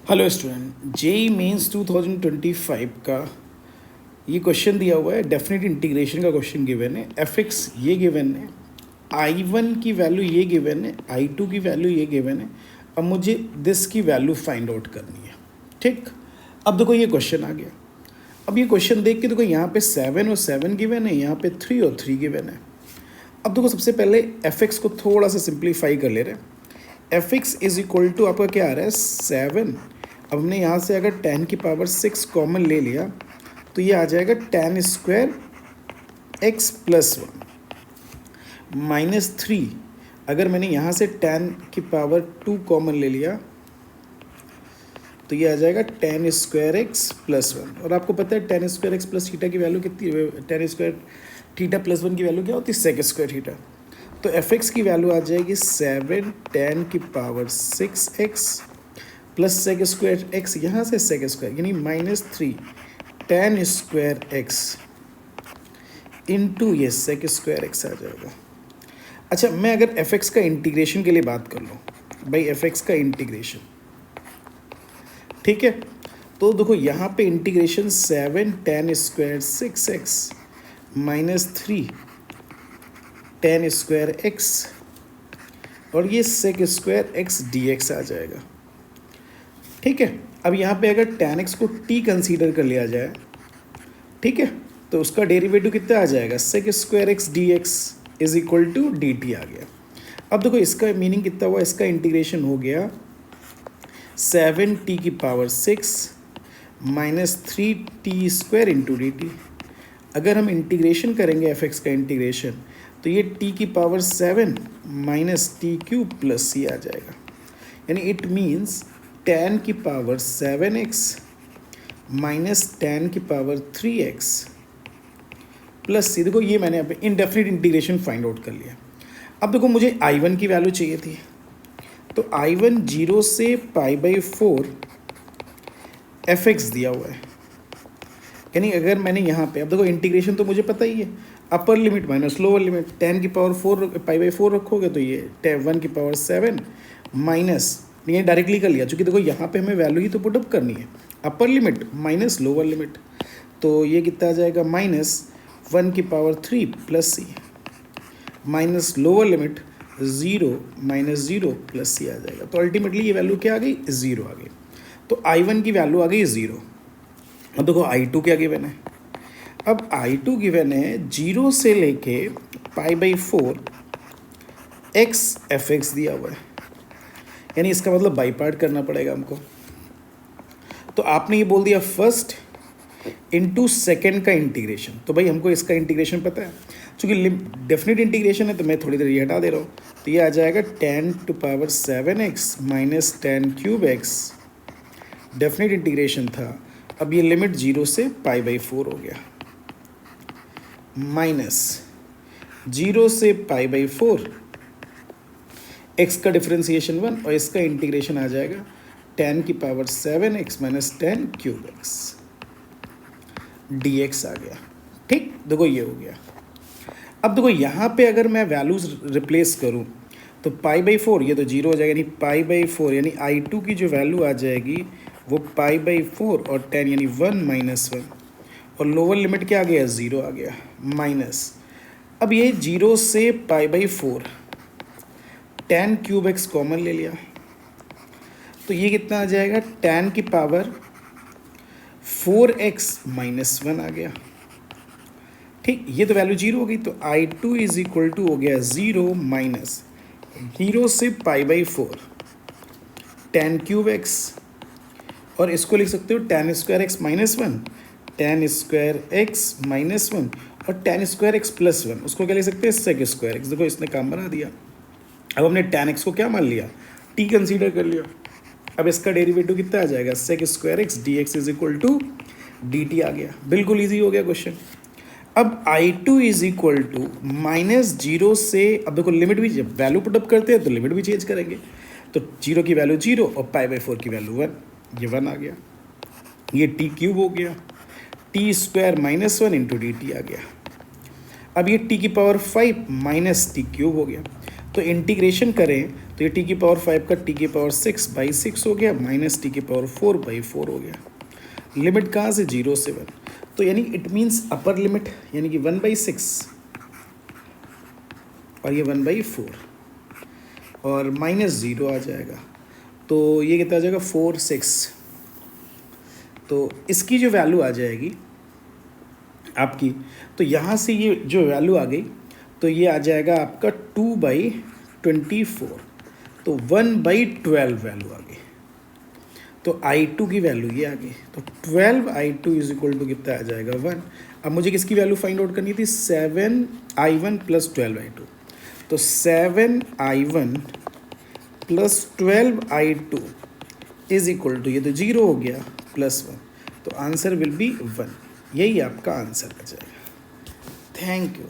Hello student, JEE mains 2025 का ये question दिया हुआ है। डेफिनेट इंटीग्रेशन का क्वेश्चन गिवन है। एफ एक्स ये गिवन है, I1 की वैल्यू ये गिवन है, I2 की वैल्यू ये गिवन है। अब मुझे दिस की वैल्यू फाइंड आउट करनी है। ठीक, अब देखो ये क्वेश्चन आ गया। अब ये क्वेश्चन देख के देखो, यहाँ पे 7 और 7 गिवन है, यहाँ पे 3 और 3 गिवन है। अब देखो सबसे पहले एफ एक्स को थोड़ा सा सिंप्लीफाई कर ले रहे हैं। F x is equal to आपका क्या आ रहा है 7। अब हमने यहाँ से अगर 10 की पावर 6 कॉमन ले लिया तो ये आ जाएगा 10 स्क्वायर एक्स प्लस 1 माइनस 3। अगर मैंने यहाँ से 10 की पावर 2 कॉमन ले लिया तो ये आ जाएगा 10 स्क्वायर एक्स प्लस 1। और आपको पता है 10 स्क्वायर एक्स प्लस थीटा की वैल्यू कितनी है? 10 स्क्वायर थीटा प्लस 1 की वैल्यू क्या होती है? Sec square theta. तो एफ एक्स की वैल्यू आ जाएगी 7 10 की power 6 x plus sec square x, यहाँ से सेक स्क्वायर यानी माइनस 3 10 स्क्वायर एक्स इंटू ये सेक स्क्वायर एक्स आ जाएगा। अच्छा, मैं अगर एफ एक्स का इंटीग्रेशन के लिए बात कर लूँ, भाई एफ एक्स का इंटीग्रेशन, ठीक है, तो देखो यहाँ पे integration 7 10 square 6 x minus 3 10 square x और ये sec square x d x आ जाएगा। ठीक है, अब यहाँ पे अगर tan x को t कंसीडर कर लिया जाए, ठीक है, तो उसका डेरिवेटिव कितना आ जाएगा? Sec square x d x is equal to d t आ गया। अब देखो इसका मीनिंग कितना हुआ, इसका इंटीग्रेशन हो गया 7t की power 6 minus 3t square into d T. अगर हम इंटीग्रेशन करेंगे एफ एक्स का इंटीग्रेशन तो ये t की power 7 minus T cube plus c आ जाएगा। यानी इट मीन्स 10 की पावर 7x माइनस 10 की पावर 3x प्लस सी। देखो ये मैंने यहाँ पे इनडेफिनिट इंटीग्रेशन फाइंड आउट कर लिया। अब देखो मुझे I1 की वैल्यू चाहिए थी, तो I1 0 से π/4 fx दिया हुआ है। यानी अगर मैंने यहाँ पे, अब देखो इंटीग्रेशन तो मुझे पता ही है, upper limit minus lower limit, 10 की पावर 4 π/4 रखोगे तो ये 1 की पावर 7 माइनस, ये डायरेक्टली कर लिया क्योंकि देखो यहाँ पे हमें वैल्यू ही तो पुटअप करनी है, upper limit minus lower limit, तो ये कितना आ जाएगा -1 की power 3 plus C minus lower limit 0 minus 0 plus C आ जाएगा। तो अल्टीमेटली ये वैल्यू क्या आ गई? 0 आ गई। तो I1 की वैल्यू आ गई 0। अब देखो I2 क्या गिवन है? अब I2 गिवन है 0 से लेके π/4 एक्स एफ एक्स दिया हुआ है, यानी इसका मतलब बाई पार्ट करना पड़ेगा हमको। तो आपने ये बोल दिया फर्स्ट इनटू सेकंड का इंटीग्रेशन, तो भाई हमको इसका इंटीग्रेशन पता है, चूँकि डेफिनेट इंटीग्रेशन है तो मैं थोड़ी देर ये हटा दे रहा हूँ। तो ये आ जाएगा 10 to power 7x minus 10 cube x, definite integration था। अब ये लिमिट 0 से π/4 हो गया, माइनस 0 से π/4 x का डिफरेंशिएशन 1 और इसका इंटीग्रेशन आ जाएगा 10 की power 7x minus 10 cube x dx आ गया। ठीक, देखो ये हो गया। अब देखो यहाँ पे अगर मैं वैल्यूज रिप्लेस करूँ तो π/4 ये तो 0 हो जाएगा, यानी π/4 यानी I2 की जो वैल्यू आ जाएगी वो π/4 और 10 यानी 1 माइनस 1 और लोअर लिमिट क्या आ गया? 0 आ गया माइनस। अब ये 0 से π/4 10 क्यूब एक्स कॉमन ले लिया तो ये कितना आ जाएगा? 10 की पावर 4x माइनस 1 आ गया। ठीक, ये तो वैल्यू 0 हो गई, तो I2 इज इक्वल टू हो गया 0 माइनस 0 से π/4 10 क्यूब एक्स, और इसको लिख सकते हो 10 square x minus 1 10 square x minus 1 और 10 स्क्वायर एक्स प्लस 1, उसको क्या लिख सकते हैं? Sec square x. देखो इसने काम बना दिया। अब हमने tan x को क्या मान लिया? t कंसीडर कर लिया। अब इसका डेरिवेटिव कितना आ जाएगा? Sec square x d x is equal to d t आ गया। बिल्कुल इजी हो गया क्वेश्चन। अब I2 is equal to minus 0 से, अब देखो लिमिट भी जब वैल्यू पुटअप करते हैं तो लिमिट भी चेंज करेंगे, तो 0 की वैल्यू 0 और π/4 की वैल्यू 1, ये 1 आ गया, ये टी क्यूब हो गया, t square minus 1 into d t आ गया। अब ये टी की पावर 5 माइनस टी क्यूब हो गया। तो इंटीग्रेशन करें तो ये टी की पावर 5 का टी की पावर 6/6 हो गया, माइनस टी की पावर 4/4 हो गया। लिमिट कहाँ से, 0 से 1, तो यानी इट मीन्स अपर लिमिट यानी कि 1/6 और ये 1/4 और माइनस 0 आ जाएगा, तो ये कितना आ जाएगा 4/6। तो इसकी जो वैल्यू आ जाएगी आपकी, तो यहाँ से ये जो वैल्यू आ गई तो ये आ जाएगा आपका 2/24, तो 1/12 वैल्यू आ गई। तो I2 की वैल्यू ये आ गई, तो 12I2 इज इक्वल टू कितना आ जाएगा 1। अब मुझे किसकी वैल्यू फाइंड आउट करनी थी, 7I1 + 12I2, तो 7I1 + 12I2 is equal to, ये तो 0 हो गया, +1, तो आंसर विल बी 1। यही आपका आंसर आ जाएगा। Thank you.